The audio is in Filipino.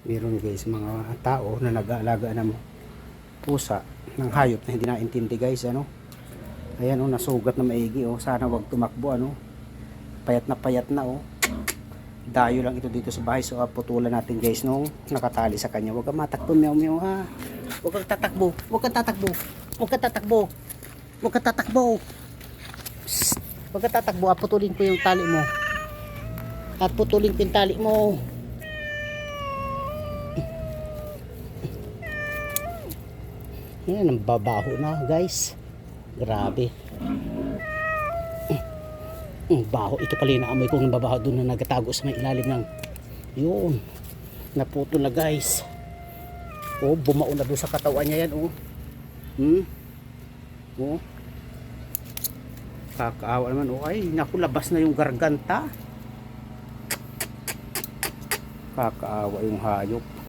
Meron guys mga tao na nag-aalaga ng pusa, ng hayop na hindi naintindi guys, ano. Ayan oh, nasugat na maigi oh. Sana wag tumakbo, ano. Payat na oh. Dayo lang ito dito sa bahay, so putulan natin guys nung nakatali sa kanya. Wag kang matakbo, meow meow ha. Wag kang tatakbo, wag kang tatakbo. Wag kang tatakbo. Wag kang tatakbo. Psst. Wag kang tatakbo, putulin ko yung tali mo. At putulin ko yung tali mo. Yan, ang babaho na guys. Grabe. Baho. Ito pala yung naamoy kong babaho doon na nagatago sa may ilalim ng yun. Naputo na guys. Oh, bumao na doon sa katawan niya yan oh. Oh. Kakaawa naman oh. Ay, naku, labas na yung garganta. Kakaawa yung hayop.